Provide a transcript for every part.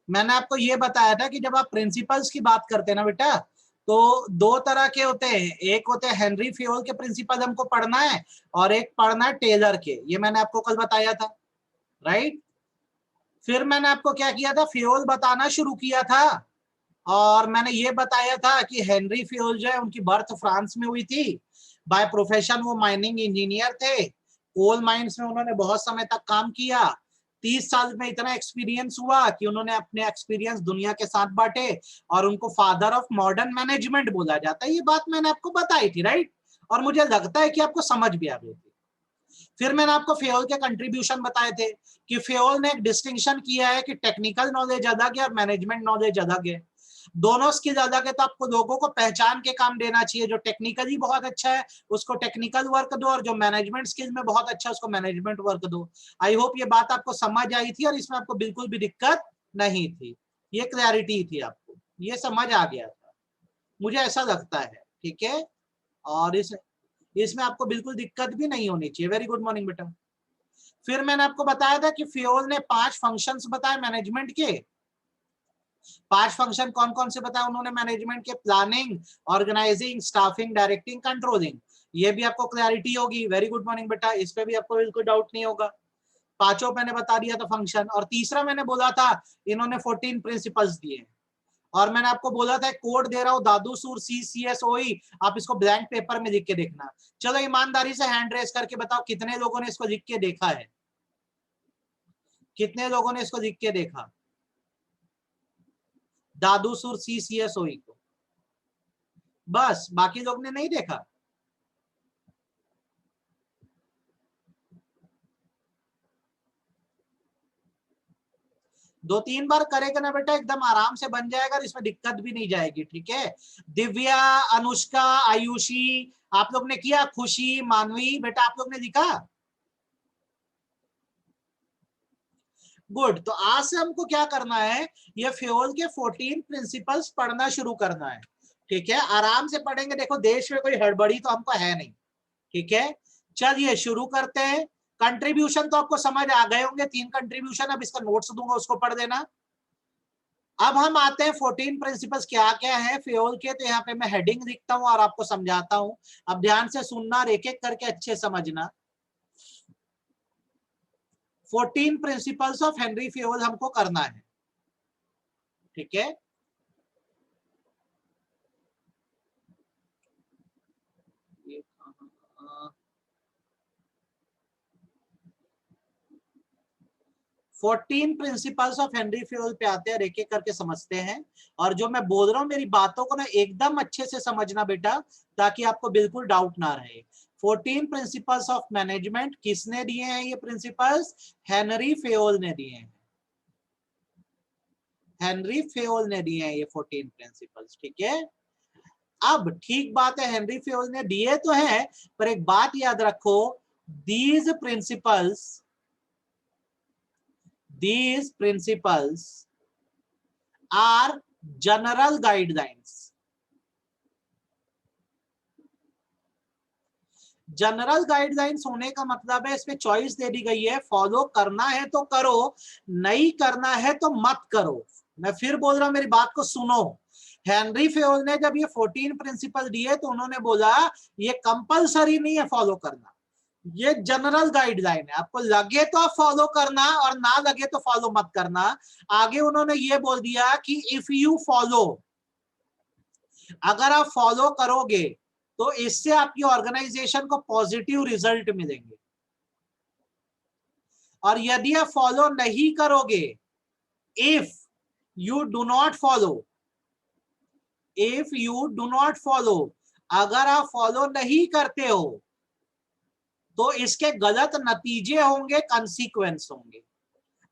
मैंने आपको ये बताया था कि जब आप प्रिंसिपल्स की बात करते हैं ना बेटा, तो दो तरह के होते हैं, एक होते हैं हेनरी फ्योल के प्रिंसिपल हमको पढ़ना है, और एक पढ़ना है टेलर के, ये मैंने आपको कल बताया था, राइट। फिर मैंने आपको क्या किया था, फ्योल बताना शुरू किया था, और मैंने ये बताया था कि हेनरी फ्योल जो है उनकी बर्थ फ्रांस में हुई थी। बाय प्रोफेशन वो माइनिंग इंजीनियर थे, कोल माइंस में उन्होंने बहुत समय तक काम किया। 30 साल में इतना एक्सपीरियंस हुआ कि उन्होंने अपने एक्सपीरियंस दुनिया के साथ बांटे, और उनको फादर ऑफ मॉडर्न मैनेजमेंट बोला जाता है। ये बात मैंने आपको बताई थी, राइट, और मुझे लगता है कि आपको समझ भी आ गई थी। फिर मैंने आपको फ्योल के कंट्रीब्यूशन बताए थे कि फ्योल ने एक डिस्टिंक्शन किया है कि टेक्निकल नॉलेज अलग है और मैनेजमेंट नॉलेज अलग है। दोनों स्किल अलग है, तो आपको लोगों को पहचान के काम देना चाहिए। जो टेक्निकली बहुत अच्छा है उसको टेक्निकल वर्क दो, और जो मैनेजमेंट स्किल में बहुत अच्छा है उसको मैनेजमेंट वर्क दो। आई होप ये बात आपको समझ आई थी और इसमें आपको बिल्कुल भी दिक्कत नहीं थी, ये क्लैरिटी थी, आपको ये समझ आ गया था, मुझे ऐसा लगता है, ठीक है। और इसमें आपको बिल्कुल दिक्कत भी नहीं होनी चाहिए। वेरी गुड मॉर्निंग बेटा। फिर मैंने आपको बताया था कि फ्योल ने 5 फंक्शंस बताए मैनेजमेंट के। 5 फंक्शन कौन कौन से बताए उन्होंने मैनेजमेंट के, planning, organising, staffing, directing, controlling. ये भी आपको क्लैरिटी होगी। वेरी गुड मॉर्निंग बेटा, इस पे भी आपको बिल्कुल डाउट नहीं होगा। पांचों मैंने बता दिया था फंक्शन। और तीसरा मैंने बोला था इन्होंने 14 प्रिंसिपल्स दिए, और मैंने आपको बोला था कोड दे रहा हूं, दादू सूर CCSOE, आप इसको ब्लैंक पेपर में लिख के देखना। चलो ईमानदारी से हैंड रेस करके बताओ कितने लोगों ने इसको लिख के देखा है, कितने लोगों ने इसको लिख के देखा, दादू सूर CCSOE को। बस, बाकी लोग ने नहीं देखा। दो तीन बार करेगा ना बेटा एकदम आराम से बन जाएगा, इसमें दिक्कत भी नहीं जाएगी, ठीक है। दिव्या, अनुष्का, आयुषी, आप लोग ने किया, खुशी, मानवी, बेटा आप लोग ने लिखा, गुड। तो आज से हमको क्या करना है, ये फ्योल के 14 प्रिंसिपल्स पढ़ना शुरू करना है, ठीक है। आराम से पढ़ेंगे, देखो देश में कोई हड़बड़ी तो हमको है नहीं, ठीक है। चलिए शुरू करते हैं। कंट्रीब्यूशन तो आपको समझ आ गए होंगे, 3 कंट्रीब्यूशन, अब इसका नोट्स दूंगा उसको पढ़ देना। अब हम आते हैं 14 प्रिंसिपल्स क्या क्या है फ्योल के, तो यहाँ पे मैं हेडिंग लिखता हूं और आपको समझाता हूं। अब ध्यान से सुनना और एक एक करके अच्छे समझना। 14 प्रिंसिपल्स ऑफ हेनरी फ्योल हमको करना है, ठीक है। ये 14 प्रिंसिपल्स ऑफ हेनरी फ्योल पे आते हैं, एक एक करके समझते हैं। और जो मैं बोल रहा हूं मेरी बातों को ना एकदम अच्छे से समझना बेटा, ताकि आपको बिल्कुल डाउट ना रहे। 14 प्रिंसिपल्स ऑफ मैनेजमेंट किसने दिए हैं, ये प्रिंसिपल्स हेनरी फ्योल ने दिए हैं, हेनरी फ्योल ने दिए हैं ये 14 प्रिंसिपल्स, ठीक है। अब ठीक बात है, हेनरी फ्योल ने दिए तो हैं, पर एक बात याद रखो, these principles are general guidelines. General guidelines होने का मतलब है इसमें चॉइस दे दी गई है, फॉलो करना है तो करो, नहीं करना है तो मत करो। मैं फिर बोल रहा हूं, मेरी बात को सुनो। हेनरी फ्योल ने जब ये 14 प्रिंसिपल दिए तो उन्होंने बोला ये कंपलसरी नहीं है फॉलो करना, ये जनरल गाइडलाइन है, आपको लगे तो आप फॉलो करना और ना लगे तो फॉलो मत करना। आगे उन्होंने ये बोल दिया कि इफ यू फॉलो, अगर आप फॉलो करोगे तो इससे आपकी ऑर्गेनाइजेशन को पॉजिटिव रिजल्ट मिलेंगे, और यदि आप फॉलो नहीं करोगे, if you do not follow, if you do not follow, अगर आप फॉलो नहीं करते हो तो इसके गलत नतीजे होंगे, कंसीक्वेंस होंगे।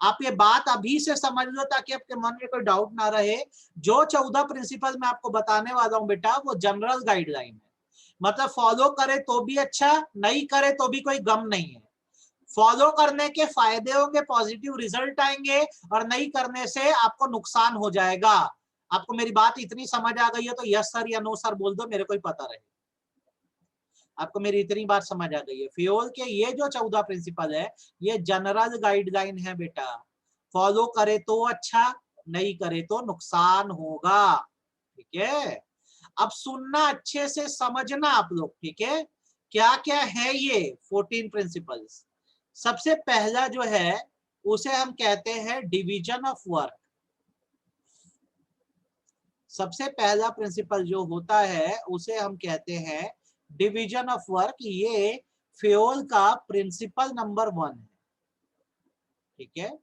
आप ये बात अभी से समझ लो ताकि आपके मन में कोई डाउट ना रहे। जो 14 प्रिंसिपल मैं आपको बताने वाला हूं बेटा, वो जनरल गाइडलाइन है, मतलब फॉलो करे तो भी अच्छा, नहीं करे तो भी कोई गम नहीं है। फॉलो करने के फायदे होंगे, पॉजिटिव रिजल्ट आएंगे, और नहीं करने से आपको नुकसान हो जाएगा। आपको मेरी बात इतनी समझ आ गई है तो यस सर या नो सर बोल दो, मेरे को ही पता रहे। आपको मेरी इतनी बात समझ आ गई है। फ्योल के ये जो 14 प्रिंसिपल है, ये जनरल गाइडलाइन है बेटा, फॉलो करे तो अच्छा, नहीं करे तो नुकसान होगा। ठीक है, अब सुनना अच्छे से, समझना आप लोग। ठीक है, क्या क्या है ये 14 प्रिंसिपल्स। सबसे पहला जो है उसे हम कहते हैं डिवीजन ऑफ वर्क। सबसे पहला प्रिंसिपल जो होता है उसे हम कहते हैं डिवीजन ऑफ वर्क। ये फ्योल का प्रिंसिपल नंबर 1 है। ठीक है,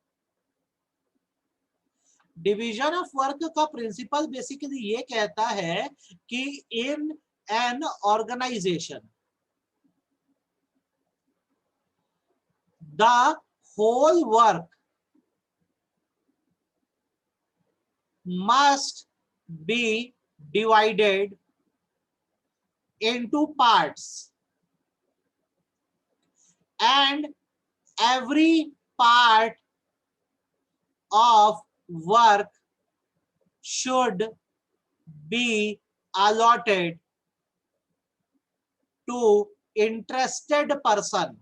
डिवीजन ऑफ वर्क का प्रिंसिपल बेसिकली ये कहता है कि in an organisation the whole work must be divided into parts and every part of work should be allotted to interested person.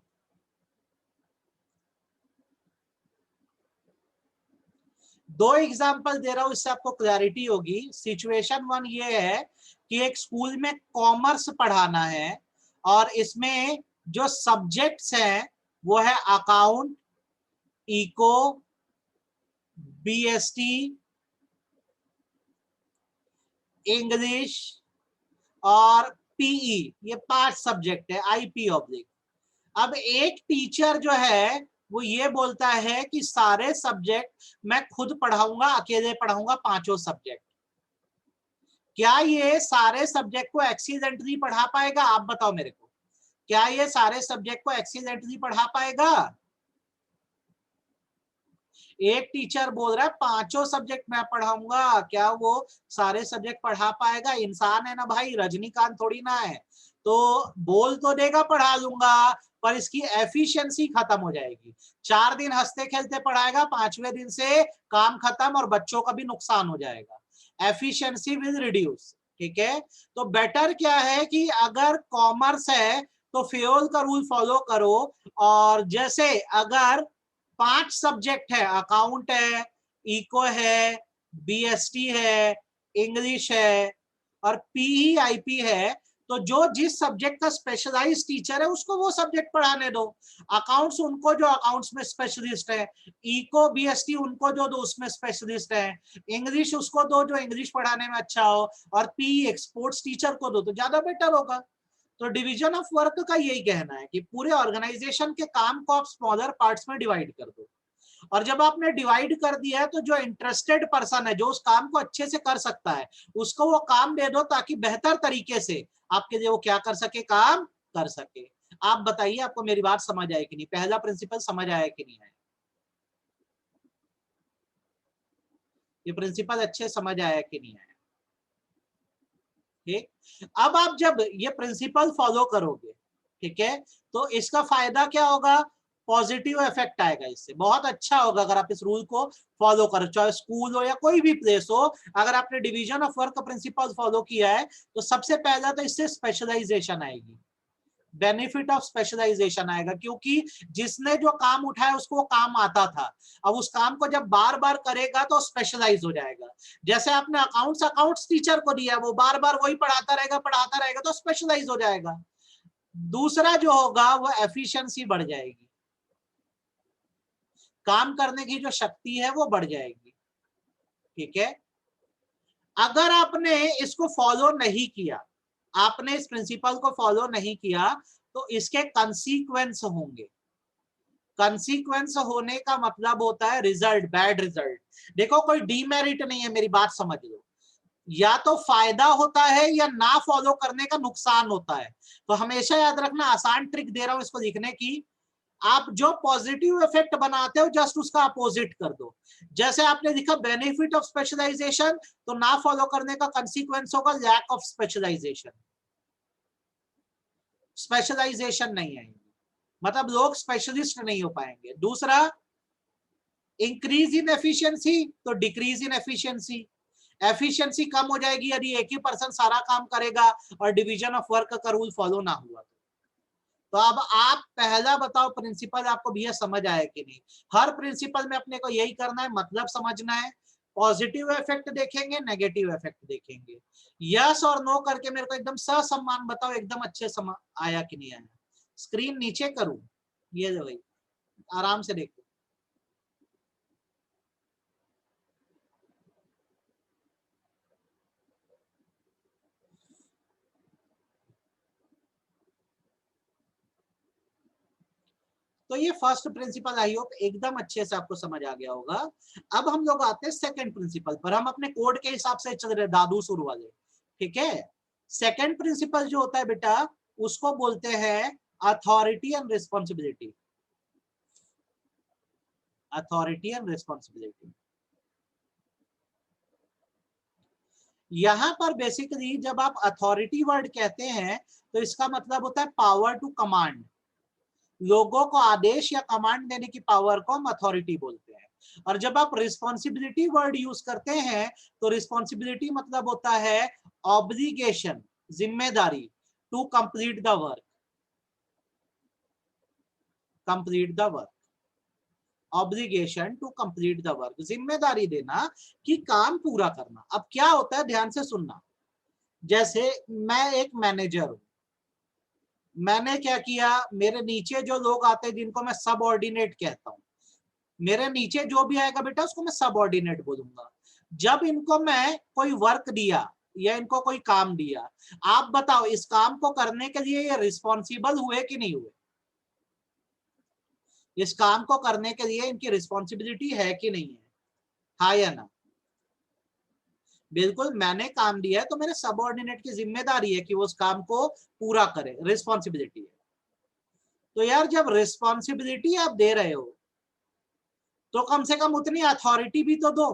दो एग्जाम्पल दे रहा हूं, इससे आपको क्लैरिटी होगी। सिचुएशन 1 ये है कि एक स्कूल में कॉमर्स पढ़ाना है और इसमें जो सब्जेक्ट्स हैं वो है अकाउंट, इको, बीएसटी, इंग्लिश और पीई। ये 5 सब्जेक्ट है, आईपी ऑब्लिक। अब एक टीचर जो है वो ये बोलता है कि सारे सब्जेक्ट मैं खुद पढ़ाऊंगा, अकेले पढ़ाऊंगा, 5 सब्जेक्ट। क्या ये सारे सब्जेक्ट को एक्सीलेंटली पढ़ा पाएगा? आप बताओ मेरे को, क्या ये सारे सब्जेक्ट को एक्सीलेंटली पढ़ा पाएगा? एक टीचर बोल रहा है 5 सब्जेक्ट मैं पढ़ाऊंगा, क्या वो सारे सब्जेक्ट पढ़ा पाएगा? इंसान है ना भाई, रजनीकांत थोड़ी ना है। तो बोल तो देगा पढ़ा लूंगा, पर इसकी एफिशिएंसी खत्म हो जाएगी। 4 दिन हंसते खेलते पढ़ाएगा, 5वें दिन से काम खत्म और बच्चों का भी नुकसान हो जाएगा। Efficiency will reduce. ठीक है, तो बेटर क्या है कि अगर कॉमर्स है तो फ्योल का रूल फॉलो करो। और जैसे अगर 5 सब्जेक्ट है, अकाउंट है, इको है, बीएसटी है, इंग्लिश है और पीई आईपी है, तो जो जिस सब्जेक्ट का स्पेशलाइज्ड टीचर है उसको वो सब्जेक्ट पढ़ाने दो। अकाउंट्स उनको जो अकाउंट्स में स्पेशलिस्ट है, इको बीएसटी उनको जो दो उसमें स्पेशलिस्ट है, इंग्लिश उसको दो जो इंग्लिश पढ़ाने में अच्छा हो, और पीई एक्सपोर्ट्स टीचर को दो, तो ज्यादा बेटर होगा। तो डिवीजन ऑफ वर्क का यही कहना है कि पूरे ऑर्गेनाइजेशन के काम को आप स्मॉलर पार्ट्स में डिवाइड कर दो। और जब आपने डिवाइड कर दिया है तो जो इंटरेस्टेड पर्सन है, जो उस काम को अच्छे से कर सकता है, उसको वो काम दे दो ताकि बेहतर तरीके से आपके लिए वो क्या कर सके, काम कर सके। आप बताइए, आपको मेरी बात समझ आए कि नहीं? पहला प्रिंसिपल समझ आया कि नहीं आया? ये प्रिंसिपल अच्छे समझ आया कि नहीं आया? ठीक, अब आप जब ये प्रिंसिपल फॉलो करोगे, ठीक है, तो इसका फायदा क्या होगा? पॉजिटिव इफेक्ट आएगा इससे, बहुत अच्छा होगा अगर आप इस रूल को फॉलो करो। चाहे स्कूल हो या कोई भी प्लेस हो, अगर आपने डिवीजन ऑफ वर्क का प्रिंसिपल फॉलो किया है तो सबसे पहला तो इससे स्पेशलाइजेशन आएगी, बेनिफिट ऑफ स्पेशलाइजेशन आएगा, क्योंकि जिसने जो काम उठाया उसको वो काम आता था, अब उस काम को जब बार बार करेगा तो स्पेशलाइज हो जाएगा। जैसे आपने अकाउंट्स टीचर को दिया, वो बार बार वही पढ़ाता रहेगा तो स्पेशलाइज हो जाएगा। दूसरा जो होगा वो एफिशिएंसी बढ़ जाएगी, काम करने की जो शक्ति है वो बढ़ जाएगी। ठीक है, अगर आपने इसको फॉलो नहीं किया, आपने इस प्रिंसिपल को फॉलो नहीं किया, तो इसके कंसीक्वेंस होंगे। कंसीक्वेंस होने का मतलब होता है रिजल्ट, बैड रिजल्ट। देखो, कोई डीमेरिट नहीं है, मेरी बात समझ लो। या तो फायदा होता है या ना फॉलो करने का नुकसान होता है। तो हमेशा याद रखना, आसान ट्रिक दे रहा हूं इसको लिखने की, आप जो पॉजिटिव इफेक्ट बनाते हो जस्ट उसका अपोजिट कर दो। जैसे आपने लिखा बेनिफिट ऑफ स्पेशलाइजेशन, तो ना फॉलो करने का कंसीक्वेंस होगा लैक ऑफ स्पेशलाइजेशन। स्पेशलाइजेशन नहीं आएगी, मतलब लोग स्पेशलिस्ट नहीं हो पाएंगे। दूसरा, इंक्रीज इन एफिशिएंसी तो डिक्रीज इन एफिशिएंसी। एफिशिएंसी कम हो जाएगी यदि एक ही पर्सन सारा काम करेगा और डिवीजन ऑफ वर्क का रूल फॉलो ना हुआ। तो अब आप पहला बताओ प्रिंसिपल आपको भैया समझ आया कि नहीं? हर प्रिंसिपल में अपने को यही करना है, मतलब समझना है, पॉजिटिव इफेक्ट देखेंगे, नेगेटिव इफेक्ट देखेंगे। यस और नो करके मेरे को एकदम ससम्मान बताओ, एकदम अच्छे आया कि नहीं आया। स्क्रीन नीचे करूं, ये जो भाई आराम से देखो। तो ये फर्स्ट प्रिंसिपल आई होप एकदम अच्छे से आपको समझ आ गया होगा। अब हम लोग आते हैं सेकंड प्रिंसिपल पर। हम अपने कोड के हिसाब से चल रहे दादू सुर वाले, ठीक है। सेकंड प्रिंसिपल जो होता है बेटा, उसको बोलते हैं authority and responsibility. Authority and responsibility. यहां पर बेसिकली जब आप अथॉरिटी वर्ड कहते हैं तो इसका मतलब होता है पावर टू कमांड। लोगों को आदेश या कमांड देने की पावर को हम अथॉरिटी बोलते हैं। और जब आप रिस्पॉन्सिबिलिटी वर्ड यूज करते हैं तो रिस्पॉन्सिबिलिटी मतलब होता है ऑब्लिगेशन, जिम्मेदारी, to complete the work. Complete the work, obligation to complete the work, जिम्मेदारी देना कि काम पूरा करना। अब क्या होता है, ध्यान से सुनना। जैसे मैं एक मैनेजर हूं, मैंने क्या किया, मेरे नीचे जो लोग आते हैं जिनको मैं सबऑर्डिनेट कहता हूं, मेरे नीचे जो भी आएगा बेटा उसको मैं सबऑर्डिनेट बोलूंगा। जब इनको मैं कोई वर्क दिया या इनको कोई काम दिया, आप बताओ इस काम को करने के लिए ये रिस्पॉन्सिबल हुए कि नहीं हुए? इस काम को करने के लिए इनकी रिस्पॉन्सिबिलिटी है कि नहीं है? हाँ या ना? बिल्कुल, मैंने काम दिया है तो मेरे सबऑर्डिनेट की जिम्मेदारी है कि वो उस काम को पूरा करे, रिस्पॉन्सिबिलिटी है। तो यार जब रिस्पॉन्सिबिलिटी आप दे रहे हो तो कम से कम उतनी अथॉरिटी भी तो दो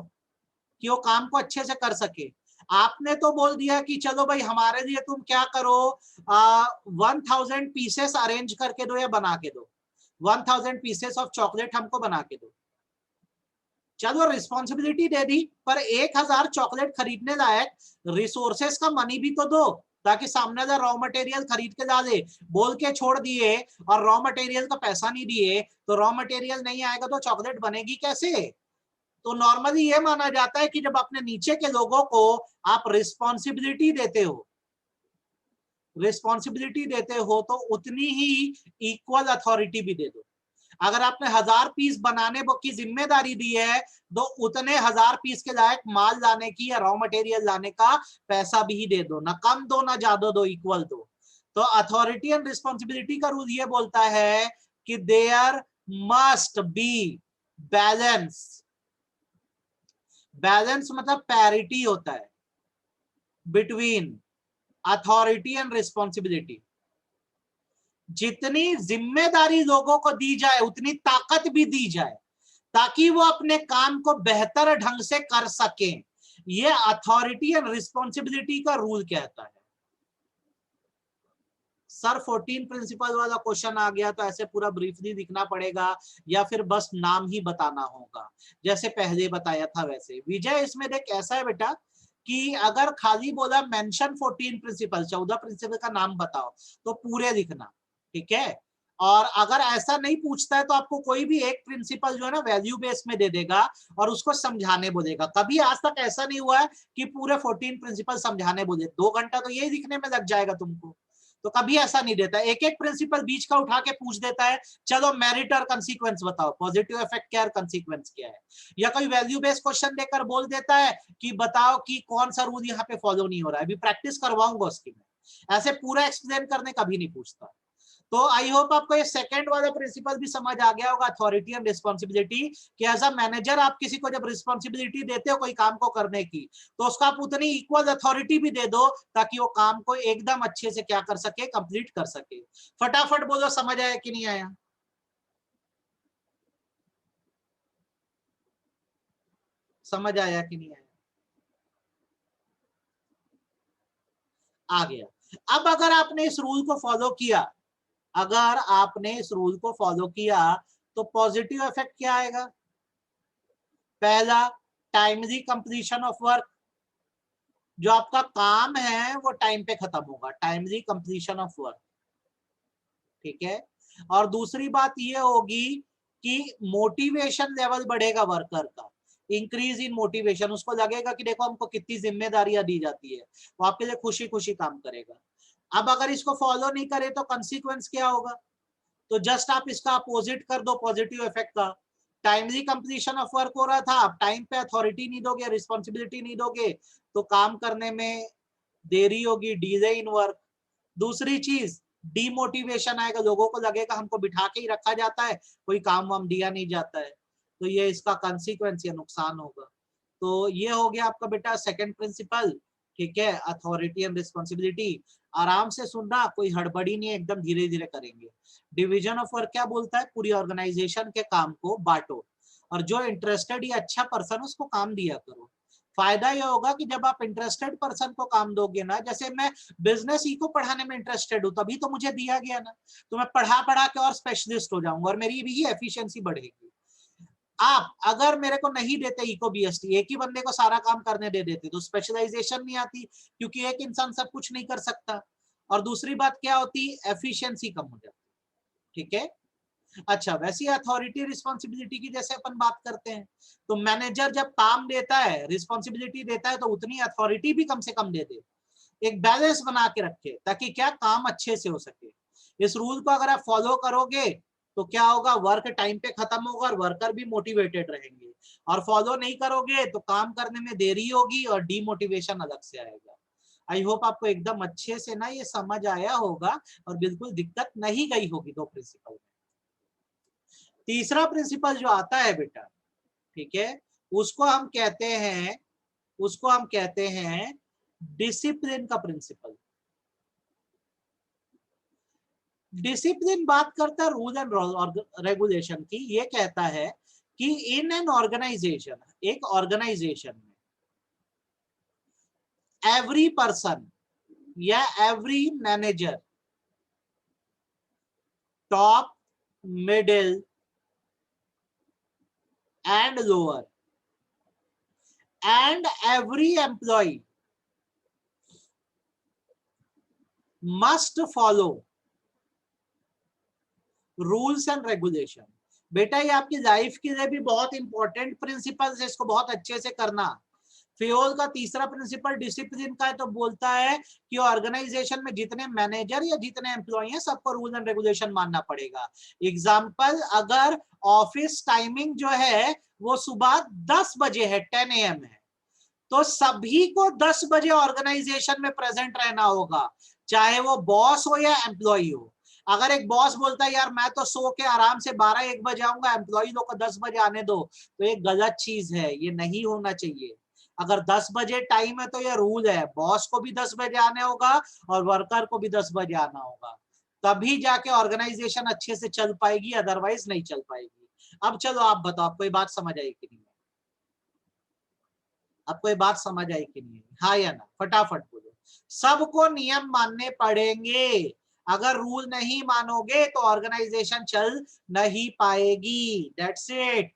कि वो काम को अच्छे से कर सके। आपने तो बोल दिया कि चलो भाई हमारे लिए तुम क्या करो, 1000 पीसेस अरेंज करके दो या बना के दो, 1000 पीसेस ऑफ चॉकलेट हमको बना के दो। चलो रिस्पॉन्सिबिलिटी दे दी, पर 1000 चॉकलेट खरीदने लायक रिसोर्सेस का मनी भी तो दो, ताकि सामने वाला रॉ मटेरियल खरीद के ला दे। बोल के छोड़ दिए और रॉ मटेरियल का पैसा नहीं दिए तो रॉ मटेरियल नहीं आएगा तो चॉकलेट बनेगी कैसे? तो नॉर्मली ये माना जाता है कि जब अपने नीचे के लोगों को आप रिस्पॉन्सिबिलिटी देते हो, रिस्पॉन्सिबिलिटी देते हो तो उतनी ही इक्वल अथॉरिटी भी दे दो। अगर आपने 1000 पीस बनाने की जिम्मेदारी दी है तो उतने 1000 पीस के लायक माल लाने की या रॉ मटेरियल लाने का पैसा भी दे दो, ना कम दो ना ज्यादा दो, इक्वल दो। तो अथॉरिटी एंड रिस्पॉन्सिबिलिटी का रूल ये बोलता है कि there must be balance. Balance मतलब पैरिटी होता है बिटवीन अथॉरिटी एंड रिस्पॉन्सिबिलिटी। जितनी जिम्मेदारी लोगों को दी जाए उतनी ताकत भी दी जाए ताकि वो अपने काम को बेहतर ढंग से कर सके। ये अथॉरिटी एंड रिस्पॉन्सिबिलिटी का रूल कहता है। सर 14 प्रिंसिपल वाला क्वेश्चन आ गया तो ऐसे पूरा ब्रीफली लिखना पड़ेगा या फिर बस नाम ही बताना होगा जैसे पहले बताया था वैसे? विजय इसमें देख ऐसा है बेटा कि अगर खाली बोला मेंशन 14 प्रिंसिपल, 14 प्रिंसिपल का नाम बताओ, तो पूरे लिखना, ठीक है। और अगर ऐसा नहीं पूछता है तो आपको कोई भी एक प्रिंसिपल जो है ना वैल्यू बेस में दे देगा और उसको समझाने बोलेगा। कभी आज तक ऐसा नहीं हुआ है कि पूरे 14 प्रिंसिपल समझाने बोले, 2 घंटा तो यही लिखने में लग जाएगा तुमको। तो कभी ऐसा नहीं देता, एक एक प्रिंसिपल बीच का उठा के पूछ देता है, चलो मेरिट और कंसीक्वेंस बताओ, पॉजिटिव इफेक्ट क्या है, कंसीक्वेंस क्या है। या कोई वैल्यू बेस्ड क्वेश्चन देकर बोल देता है कि बताओ कि कौन सा रूल यहाँ पे फॉलो नहीं हो रहा है, अभी प्रैक्टिस करवाऊंगा उसकी मैं। ऐसे पूरा एक्सप्लेन करने कभी नहीं पूछता। तो आई होप आपको ये सेकंड वाला प्रिंसिपल भी समझ आ गया होगा, अथॉरिटी एंड रिस्पॉन्सिबिलिटी, कि एज अ मैनेजर आप किसी को जब रिस्पॉन्सिबिलिटी देते हो कोई काम को करने की तो उसको आप उतनी इक्वल अथॉरिटी भी दे दो ताकि वो काम को एकदम अच्छे से क्या कर सके, कंप्लीट कर सके। फटाफट बोलो समझ आया कि नहीं आया? समझ आया कि नहीं आया? आ गया। अब अगर आपने इस रूल को फॉलो किया, अगर आपने इस रूल को फॉलो किया तो पॉजिटिव इफेक्ट क्या आएगा? पहला, टाइमली कंप्लीशन ऑफ वर्क, जो आपका काम है वो टाइम पे खत्म होगा, टाइमली कंप्लीशन ऑफ वर्क, ठीक है। और दूसरी बात ये होगी कि मोटिवेशन लेवल बढ़ेगा वर्कर का, इंक्रीज इन मोटिवेशन, उसको लगेगा कि देखो हमको कितनी जिम्मेदारियां दी जाती है, वो आपके लिए खुशी खुशी काम करेगा। अब अगर इसको फॉलो नहीं करे तो कंसिक्वेंस क्या होगा? तो जस्ट आप इसका अपोजिट कर दो पॉजिटिव इफेक्ट का। टाइमली कंप्लीशन ऑफ वर्क हो रहा था, आप टाइम पे अथॉरिटी नहीं दोगे, रिस्पॉन्सिबिलिटी नहीं दोगे, तो काम करने में देरी होगी, डिले इन वर्क। दूसरी चीज, डीमोटिवेशन आएगा, लोगों को लगेगा हमको बिठा के ही रखा जाता है, कोई काम वाम दिया नहीं जाता है, तो ये इसका कंसिक्वेंस या नुकसान होगा। तो ये हो गया आपका बेटा सेकंड प्रिंसिपल, ठीक है, अथॉरिटी एंड रिस्पॉन्सिबिलिटी। आराम से सुनना, कोई हड़बड़ी नहीं है, एकदम धीरे धीरे करेंगे। डिवीजन ऑफ वर्क क्या बोलता है? पूरी ऑर्गेनाइजेशन के काम को बांटो, और जो इंटरेस्टेड या अच्छा पर्सन उसको काम दिया करो। फायदा यह होगा कि जब आप इंटरेस्टेड पर्सन को काम दोगे ना, जैसे मैं बिजनेस इको पढ़ाने में इंटरेस्टेड हूं, तभी तो मुझे दिया गया ना, तो मैं पढ़ा पढ़ा के और स्पेशलिस्ट हो जाऊंगा और मेरी भी एफिशिएंसी बढ़ेगी। आप अगर मेरे को नहीं देते इको बीएसटी, एक ही बंदे को सारा काम करने दे देते, तो स्पेशलाइजेशन नहीं आती, क्योंकि एक इंसान सब कुछ नहीं कर सकता। और दूसरी बात क्या होती? एफिशिएंसी कम हो जाती, ठीक है। अच्छा, वैसी अथॉरिटी रिस्पॉन्सिबिलिटी की जैसे अपन बात करते हैं, तो मैनेजर जब काम देता है, रिस्पॉन्सिबिलिटी देता है, तो उतनी अथॉरिटी भी कम से कम दे दे, एक बैलेंस बना के रखे, ताकि क्या काम अच्छे से हो सके। इस रूल को अगर आप फॉलो करोगे तो क्या होगा? वर्क टाइम पे खत्म होगा और वर्कर भी मोटिवेटेड रहेंगे। और फॉलो नहीं करोगे तो काम करने में देरी होगी और डीमोटिवेशन अलग से आएगा। आई होप आपको एकदम अच्छे से ना ये समझ आया होगा और बिल्कुल दिक्कत नहीं गई होगी दो प्रिंसिपल में। तीसरा प्रिंसिपल जो आता है बेटा, ठीक है, उसको हम कहते हैं डिसिप्लिन का प्रिंसिपल। डिसिप्लिन बात करता है रूल एंड रेगुलेशन की। ये कहता है कि इन एन ऑर्गेनाइजेशन, एक ऑर्गेनाइजेशन में एवरी पर्सन या every manager, top, middle and lower, and every employee must follow rules and regulation. बेटा ये आपकी लाइफ के लिए भी बहुत इंपॉर्टेंट प्रिंसिपल्स है, इसको बहुत अच्छे से करना। फियोल का तीसरा प्रिंसिपल डिसिप्लिन का है, तो बोलता है कि ऑर्गेनाइजेशन में जितने मैनेजर या जितने एम्प्लॉय हैं सबको रूल एंड रेगुलेशन मानना पड़ेगा। एग्जाम्पल, अगर ऑफिस टाइमिंग जो है वो सुबह 10 बजे है, 10 AM है, तो सभी को 10 बजे ऑर्गेनाइजेशन में प्रेजेंट रहना होगा, चाहे वो बॉस हो या एम्प्लॉय हो। अगर एक बॉस बोलता है यार मैं तो सो के आराम से 12-1 बजे आऊंगा, एम्प्लॉय लोग को 10 बजे आने दो, तो ये गलत चीज है, ये नहीं होना चाहिए। अगर 10 बजे टाइम है तो ये रूल है, बॉस को भी 10 बजे आने होगा और वर्कर को भी 10 बजे आना होगा, तभी जाके ऑर्गेनाइजेशन अच्छे से चल पाएगी, अदरवाइज नहीं चल पाएगी। अब चलो आप बताओ, आपको ये बात समझ आई कि नहीं? आपको ये बात समझ आई कि नहीं? हाँ या ना, फटाफट बोलो। सबको नियम मानने पड़ेंगे, अगर रूल नहीं मानोगे तो ऑर्गेनाइजेशन चल नहीं पाएगी। दैट्स इट,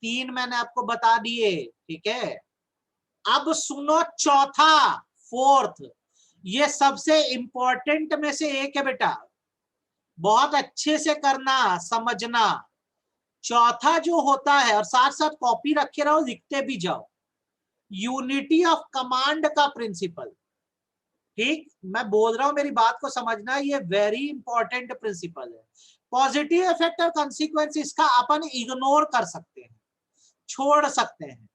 3 मैंने आपको बता दिए, ठीक है। अब सुनो चौथा, फोर्थ, ये सबसे इंपॉर्टेंट में से एक है बेटा, बहुत अच्छे से करना, समझना। चौथा जो होता है, और साथ साथ कॉपी रखे रहो, लिखते भी जाओ, यूनिटी ऑफ कमांड का प्रिंसिपल। ठीक, मैं बोल रहा हूं, मेरी बात को समझना, ये वेरी इंपॉर्टेंट प्रिंसिपल है। पॉजिटिव इफेक्ट और कॉन्सिक्वेंस इसका अपन इग्नोर कर सकते हैं, छोड़ सकते हैं,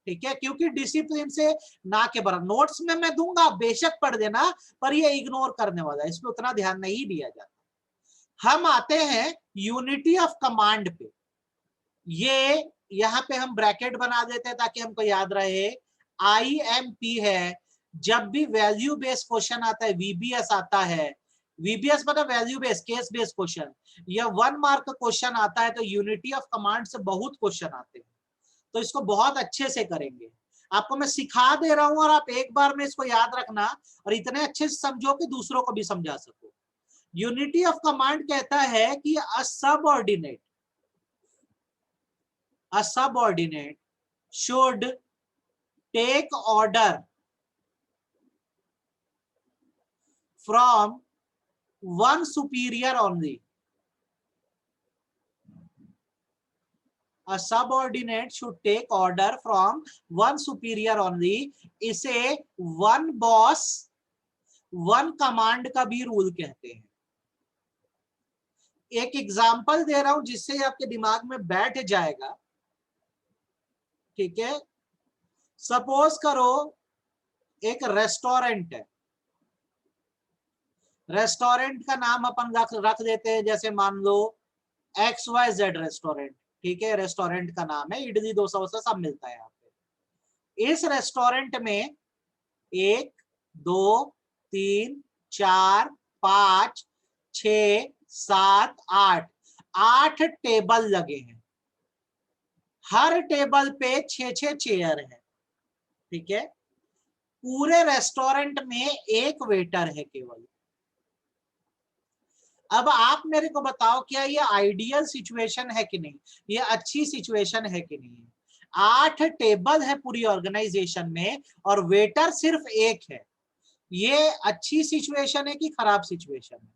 ठीक है, क्योंकि डिसिप्लिन से ना के बराबर। नोट्स में मैं दूंगा, बेशक पढ़ देना, पर ये इग्नोर करने वाला है, इसमें उतना ध्यान नहीं दिया जाता। हम आते हैं यूनिटी ऑफ कमांड पे। ये यहाँ पे हम ब्रैकेट बना देते हैं ताकि हमको याद रहे, IMP है। जब भी वैल्यू बेस्ड क्वेश्चन आता है, VBS आता है, VBS मतलब value based case based question, या 1 मार्क क्वेश्चन आता है, तो यूनिटी ऑफ कमांड से बहुत क्वेश्चन आते हैं, तो इसको बहुत अच्छे से करेंगे। आपको मैं सिखा दे रहा हूं और आप एक बार में इसको याद रखना और इतने अच्छे से समझो कि दूसरों को भी समझा सको। यूनिटी ऑफ कमांड कहता है कि a subordinate should take order from one superior only. A subordinate should take order from one superior only. इसे one boss one command का भी रूल कहते हैं। एक एग्जांपल दे रहा हूं जिससे आपके दिमाग में बैठ जाएगा, ठीक है। सपोज करो एक रेस्टोरेंट है, रेस्टोरेंट का नाम अपन रख देते हैं, जैसे मान लो XYZ रेस्टोरेंट, ठीक है। रेस्टोरेंट का नाम है, इडली डोसा वोसा सब मिलता है यहाँ पे। इस रेस्टोरेंट में 1 2 3 4 5 6 7 8 टेबल लगे हैं। हर टेबल पे 6 चेयर है, ठीक है। पूरे रेस्टोरेंट में एक वेटर है केवल। अब आप मेरे को बताओ क्या ये आइडियल सिचुएशन है कि नहीं, ये अच्छी सिचुएशन है कि नहीं। 8 टेबल है पूरी ऑर्गेनाइजेशन में और वेटर सिर्फ एक है, ये अच्छी सिचुएशन है कि खराब सिचुएशन है।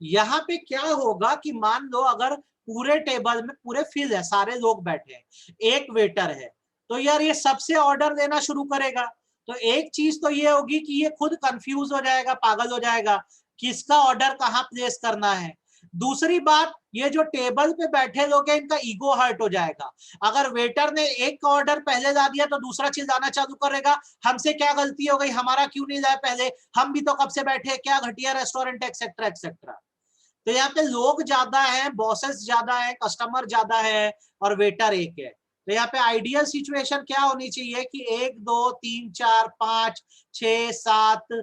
यहाँ पे क्या होगा कि मान लो अगर पूरे टेबल में पूरे फिल है, सारे लोग बैठे हैं, एक वेटर है, तो यार ये सबसे ऑर्डर देना शुरू करेगा। तो एक चीज तो ये होगी कि ये खुद कंफ्यूज हो जाएगा, पागल हो जाएगा, किसका ऑर्डर कहाँ प्लेस करना है। दूसरी बात, ये जो टेबल पे बैठे लोग हैं इनका ईगो हर्ट हो जाएगा। अगर वेटर ने एक का ऑर्डर पहले ला दिया तो दूसरा चिल्लाना चालू करेगा, हमसे क्या गलती हो गई, हमारा क्यों नहीं लाया पहले, हम भी तो कब से बैठे, क्या घटिया रेस्टोरेंट, एक्सेट्रा एक्सेट्रा। तो यहाँ पे लोग ज्यादा हैं, बॉसेस ज्यादा है, कस्टमर ज्यादा है और वेटर एक है। तो यहाँ पे आइडियल सिचुएशन क्या होनी चाहिए कि 1 2 3 4 5 6 7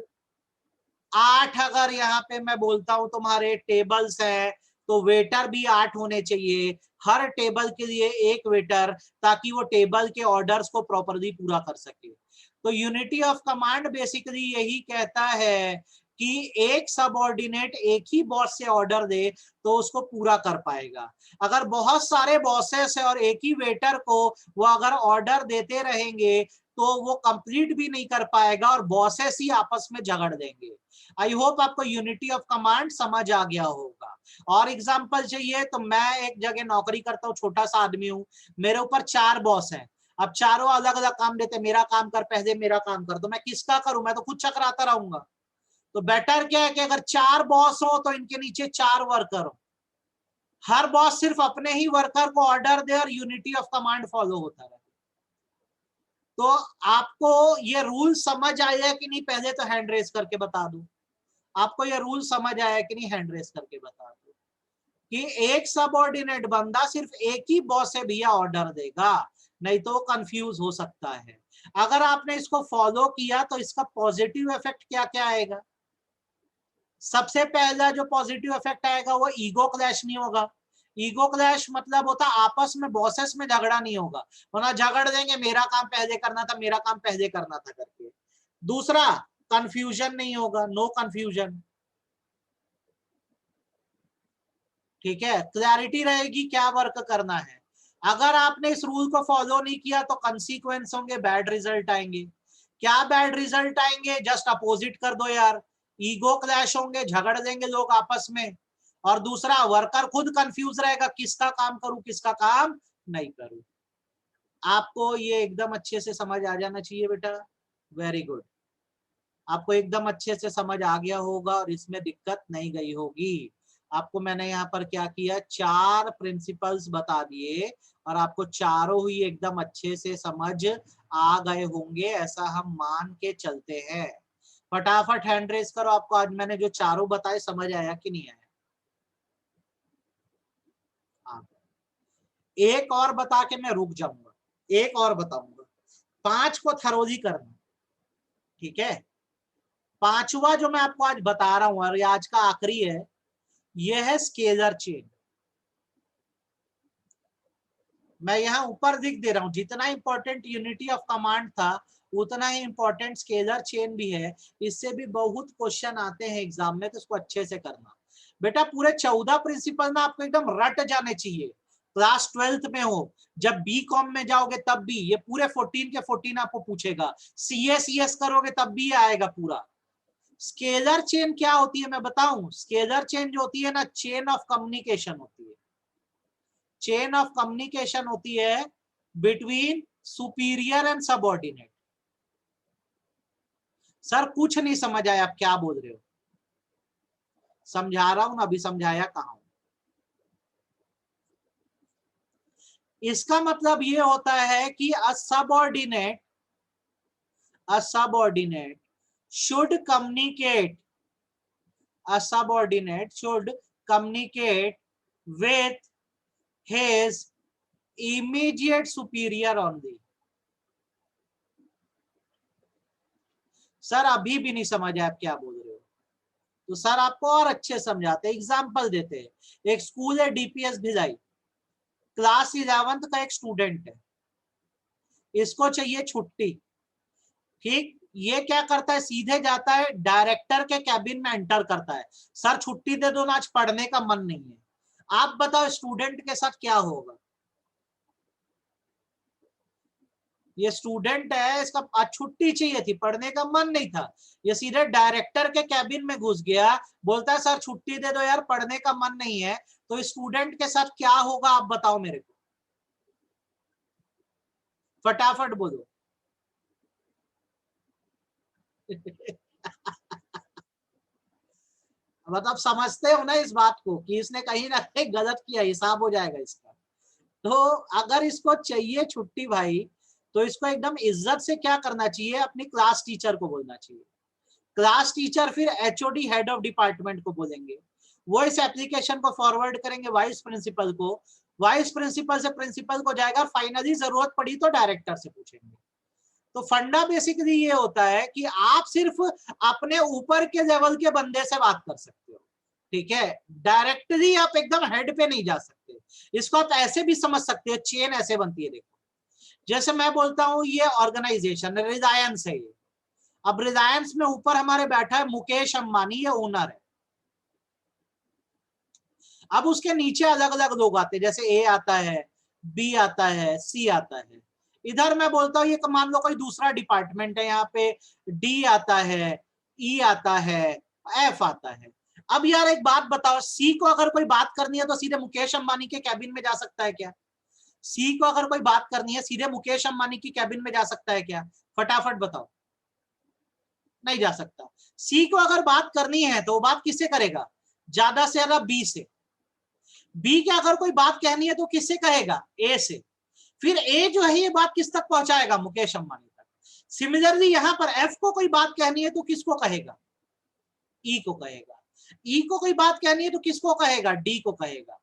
8 अगर यहाँ पे मैं बोलता हूं तुम्हारे टेबल्स हैं तो वेटर भी 8 होने चाहिए, हर टेबल के लिए एक वेटर, ताकि वो टेबल के ऑर्डर्स को प्रॉपरली पूरा कर सके। तो यूनिटी ऑफ कमांड बेसिकली यही कहता है कि एक सबऑर्डिनेट एक ही बॉस से ऑर्डर दे तो उसको पूरा कर पाएगा। अगर बहुत सारे बॉसेस है और एक ही वेटर को वो अगर ऑर्डर देते रहेंगे तो वो कंप्लीट भी नहीं कर पाएगा और बॉसेस ही आपस में झगड़ देंगे। आई होप आपको यूनिटी ऑफ कमांड समझ आ गया होगा। और एग्जांपल चाहिए तो मैं एक जगह नौकरी करता हूँ, छोटा सा आदमी हूँ, मेरे ऊपर 4 बॉस हैं। अब चारों अलग अलग काम देते, मेरा काम कर पहले, मेरा काम कर, तो मैं किसका करूं, मैं तो खुद चकराता रहूंगा। तो बेटर क्या है कि अगर 4 बॉस हो तो इनके नीचे 4 वर्कर हो, हर बॉस सिर्फ अपने ही वर्कर को ऑर्डर दे और यूनिटी ऑफ कमांड फॉलो होता रहे। तो आपको ये रूल समझ आया कि नहीं, पहले तो हैंड रेस करके बता दूं। आपको ये रूल समझ आया कि नहीं, हैंड रेस करके बता दो कि एक सबऑर्डिनेट बंदा सिर्फ एक ही बॉस से भैया ऑर्डर देगा, नहीं तो कंफ्यूज हो सकता है। अगर आपने इसको फॉलो किया तो इसका पॉजिटिव इफेक्ट क्या क्या आएगा। सबसे पहला जो पॉजिटिव इफेक्ट आएगा वो ईगो क्लैश नहीं होगा। ईगो क्लैश मतलब होता आपस में बॉसेस में झगड़ा नहीं होगा, वरना झगड़ देंगे, मेरा काम पहले करना था, मेरा काम पहले करना था करके। दूसरा, कंफ्यूजन नहीं होगा, नो कंफ्यूजन, ठीक है। क्लैरिटी रहेगी क्या वर्क करना है। अगर आपने इस रूल को फॉलो नहीं किया तो कंसीक्वेंस होंगे, बैड रिजल्ट आएंगे। क्या बैड रिजल्ट आएंगे, जस्ट अपोजिट कर दो यार, ईगो क्लैश होंगे, झगड़ देंगे लोग आपस में। और दूसरा, वर्कर खुद कंफ्यूज रहेगा, किसका काम करूं किसका काम नहीं करूं। आपको ये एकदम अच्छे से समझ आ जाना चाहिए बेटा, वेरी गुड। आपको एकदम अच्छे से समझ आ गया होगा और इसमें दिक्कत नहीं गई होगी। आपको मैंने यहाँ पर क्या किया, 4 प्रिंसिपल्स बता दिए और आपको चारों ही एकदम अच्छे से समझ आ गए होंगे, ऐसा हम मान के चलते हैं। फटाफट हैंड रेस करो, आपको आज मैंने जो चारों बताए समझ आया कि नहीं आया। हाँ, एक और बता के मैं रुक जाऊंगा, एक और बताऊंगा। 5 को थरोली करना, ठीक है। पांचवा जो मैं आपको आज बता रहा हूं और ये आज का आखिरी है, ये है स्केलर चेन। मैं यहाँ ऊपर लिख दे रहा हूं, जितना इंपॉर्टेंट यूनिटी ऑफ कमांड था उतना ही इंपॉर्टेंट स्केलर चेन भी है। इससे भी बहुत क्वेश्चन आते हैं एग्जाम में, तो इसको अच्छे से करना बेटा। पूरे 14 प्रिंसिपल ना आपको एकदम रट जाने चाहिए। क्लास 12th में हो, जब बी कॉम में जाओगे तब भी ये पूरे 14 के 14 आपको पूछेगा। सीएस करोगे तब भी आएगा पूरा। स्केलर चेन क्या होती है मैं बताऊं, स्केलर चेन जो होती है ना, चेन ऑफ कम्युनिकेशन होती है। चेन ऑफ कम्युनिकेशन होती है between superior and subordinate. Sir कुछ नहीं समझ आया, आप क्या बोल रहे हो? समझा रहा हूं ना, अभी समझाया कहां हूं? इसका मतलब ये होता है कि अ subordinate should communicate a subordinate should communicate with his immediate superior only। Sir अभी भी नहीं समझ आया आप क्या बोल रहे हो? तो सर आपको और अच्छे समझाते हैं, एग्जाम्पल देते हैं। एक स्कूल है डीपीएस भिलाई, क्लास 11th का एक स्टूडेंट है, इसको चाहिए छुट्टी। ठीक, ये क्या करता है, सीधे जाता है डायरेक्टर के कैबिन में एंटर करता है, सर छुट्टी दे दो ना, आज पढ़ने का मन नहीं है। आप बताओ स्टूडेंट के साथ क्या होगा? ये स्टूडेंट है, इसका आज छुट्टी चाहिए थी, पढ़ने का मन नहीं था, ये सीधे डायरेक्टर के कैबिन में घुस गया, बोलता है सर छुट्टी दे दो यार, पढ़ने का मन नहीं है। तो स्टूडेंट के साथ क्या होगा आप बताओ मेरे को, फटाफट बोलो। मतलब समझते हो ना इस बात को कि इसने कहीं ना कहीं गलत किया, हिसाब हो जाएगा इसका। तो अगर इसको चाहिए छुट्टी भाई, तो इसको एकदम इज्जत से क्या करना चाहिए, अपनी क्लास टीचर को बोलना चाहिए। क्लास टीचर फिर एचओडी हेड ऑफ डिपार्टमेंट को बोलेंगे, वो इस एप्लीकेशन को फॉरवर्ड करेंगे वाइस प्रिंसिपल को, वाइस प्रिंसिपल से प्रिंसिपल को जाएगा, फाइनली जरूरत पड़ी तो डायरेक्टर से पूछेंगे। तो फंडा बेसिकली ये होता है कि आप सिर्फ अपने ऊपर के लेवल के बंदे से बात कर सकते हो, ठीक है, डायरेक्टली आप एकदम हेड पे नहीं जा सकते। इसको आप ऐसे भी समझ सकते हो, चेन ऐसे बनती है, देखो जैसे मैं बोलता हूं ये ऑर्गेनाइजेशन रिलायंस है, ये अब रिलायंस में ऊपर हमारे बैठा है मुकेश अंबानी, ये ओनर है। अब उसके नीचे अलग अलग लोग आते हैं, जैसे ए आता है, बी आता है, सी आता है। इधर मैं बोलता हूँ ये मान लो कोई दूसरा डिपार्टमेंट है, यहाँ पे डी आता है, ई आता है, एफ आता है। अब यार एक बात बताओ, सी को अगर कोई बात करनी है तो सीधे मुकेश अंबानी के कैबिन में जा सकता है क्या? सी को अगर कोई बात करनी है सीधे मुकेश अंबानी की कैबिन में जा सकता है क्या? फटाफट बताओ, नहीं जा सकता। सी को अगर बात करनी है तो वो बात किससे करेगा? ज्यादा से ज्यादा बी से। बी के अगर कोई बात कहनी है तो किससे कहेगा? ए से। फिर ए जो है ये बात किस तक पहुंचाएगा? मुकेश अंबानी तक। सिमिलरली यहां पर एफ को कोई बात कहनी है तो किसको कहेगा? ई को कहेगा। ई को कोई बात कहनी है तो किसको कहेगा? डी को कहेगा।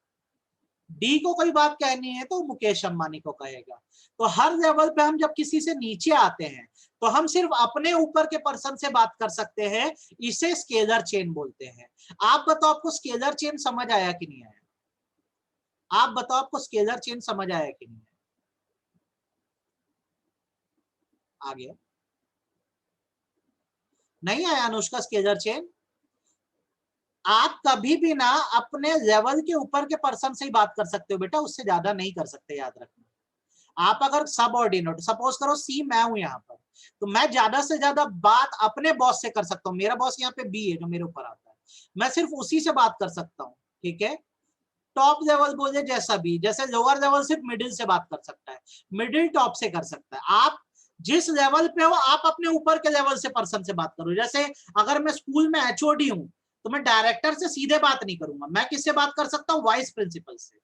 डी को कोई बात कहनी है तो मुकेश अंबानी को कहेगा। तो हर लेवल पे हम जब किसी से नीचे आते हैं तो हम सिर्फ अपने ऊपर के पर्सन से बात कर सकते हैं, इसे स्केलर चेन बोलते हैं। आप बताओ आपको स्केलर चेन समझ आया कि नहीं आया? आप बताओ आपको स्केलर चेन समझ आया कि नहीं आया? आ गया? नहीं आया अनुष्का स्केलर चेन? आप कभी भी ना अपने लेवल के ऊपर के पर्सन से ही बात कर सकते हो बेटा, उससे ज्यादा नहीं कर सकते, याद रखना। आप अगर सब ऑर्डिनेट, सपोज करो सी मैं हूं यहाँ पर, तो मैं ज्यादा से ज्यादा बात अपने बॉस से कर सकता हूँ। मेरा बॉस यहाँ पे बी है जो मेरे ऊपर आता है, मैं सिर्फ उसी से बात कर सकता हूँ, ठीक है। टॉप लेवल बोले जैसा भी, जैसे लोअर लेवल सिर्फ मिडिल से बात कर सकता है, मिडिल टॉप से कर सकता है। आप जिस लेवल पे हो आप अपने ऊपर के लेवल से पर्सन से बात करो। जैसे अगर मैं स्कूल में एचओडी हूं तो मैं डायरेक्टर से सीधे बात नहीं करूंगा, मैं किससे बात कर सकता हूँ? वाइस प्रिंसिपल से।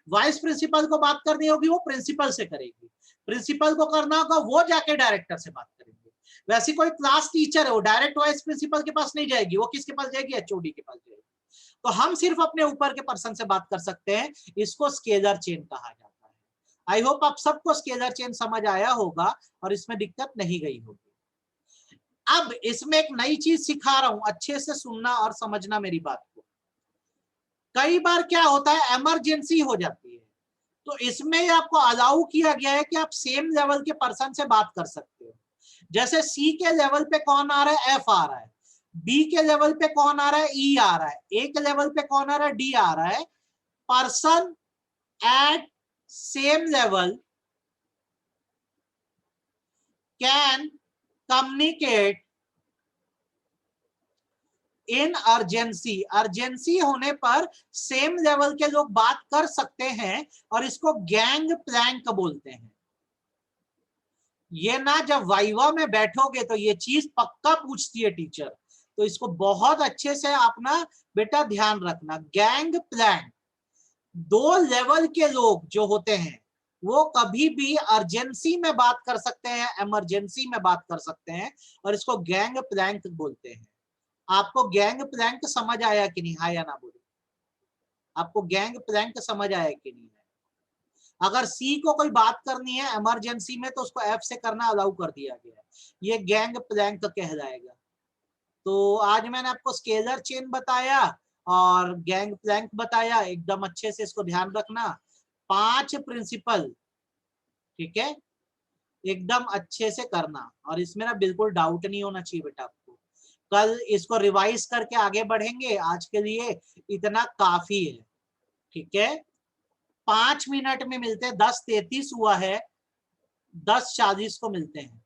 वाइस प्रिंसिपल को बात करनी होगी वो प्रिंसिपल से करेगी, प्रिंसिपल को करना होगा वो जाके डायरेक्टर से बात करेंगे। वैसी कोई क्लास टीचर है वो डायरेक्ट वाइस प्रिंसिपल के पास नहीं जाएगी, वो किसके पास जाएगी? एचओडी के पास जाएगी। तो हम सिर्फ अपने ऊपर के पर्सन से बात कर सकते हैं, इसको स्केलर चेन कहा जाता है। आई होप आप सबको स्केलर चेन समझ आया होगा और इसमें दिक्कत नहीं गई होगी। अब इसमें एक नई चीज सिखा रहा हूं, अच्छे से सुनना और समझना मेरी बात को। कई बार क्या होता है, इमरजेंसी हो जाती है, तो इसमें आपको अलाउ किया गया है कि आप सेम लेवल के पर्सन से बात कर सकते हो। जैसे सी के लेवल पे कौन आ रहा है? एफ आ रहा है। बी के लेवल पे कौन आ रहा है? ई आ रहा है। ए के लेवल पे कौन आ रहा है? डी आ रहा है। Person at same level can communicate in urgency, urgency होने पर सेम लेवल के लोग बात कर सकते हैं और इसको गैंग प्लैंक बोलते हैं। ये ना जब वाइवा में बैठोगे तो ये चीज पक्का पूछती है टीचर, तो इसको बहुत अच्छे से अपना बेटा ध्यान रखना। गैंग प्लैंक, दो लेवल के लोग जो होते हैं वो कभी भी अर्जेंसी में बात कर सकते हैं, इमरजेंसी में बात कर सकते हैं, और इसको गैंग प्लैंक बोलते हैं। आपको गैंग प्लैंक समझ आया कि नहीं, हाँ या ना बोले? आपको गैंग प्लैंक समझ आया कि नहीं? अगर सी को कोई बात करनी है इमरजेंसी में तो उसको एफ से करना अलाउ कर दिया गया है, ये गैंग प्लैंक कहलाएगा। तो आज मैंने आपको स्केलर चेन बताया और गैंग प्लैंक बताया, एकदम अच्छे से इसको ध्यान रखना। 5 प्रिंसिपल, ठीक है, एकदम अच्छे से करना, और इसमें ना बिल्कुल डाउट नहीं होना चाहिए बेटा आपको। कल इसको रिवाइज करके आगे बढ़ेंगे, आज के लिए इतना काफी है, ठीक है। 5 मिनट में मिलते हैं, 10:33 हुआ है, 10:40 को मिलते हैं,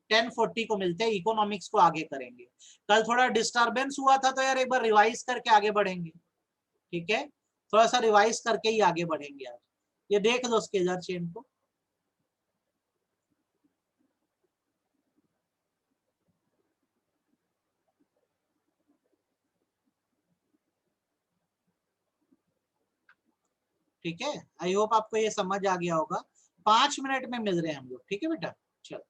10:40 को मिलते हैं, इकोनॉमिक्स को आगे करेंगे। कल थोड़ा डिस्टरबेंस हुआ था तो यार एक बार रिवाइज करके आगे बढ़ेंगे, ठीक है, थोड़ा सा रिवाइज करके ही आगे बढ़ेंगे आज। ये देख लो स्केलर चेन को। ठीक है, आई होप आपको ये समझ आ गया होगा। 5 मिनट में मिल रहे हैं हम लोग, ठीक है बेटा, चलो।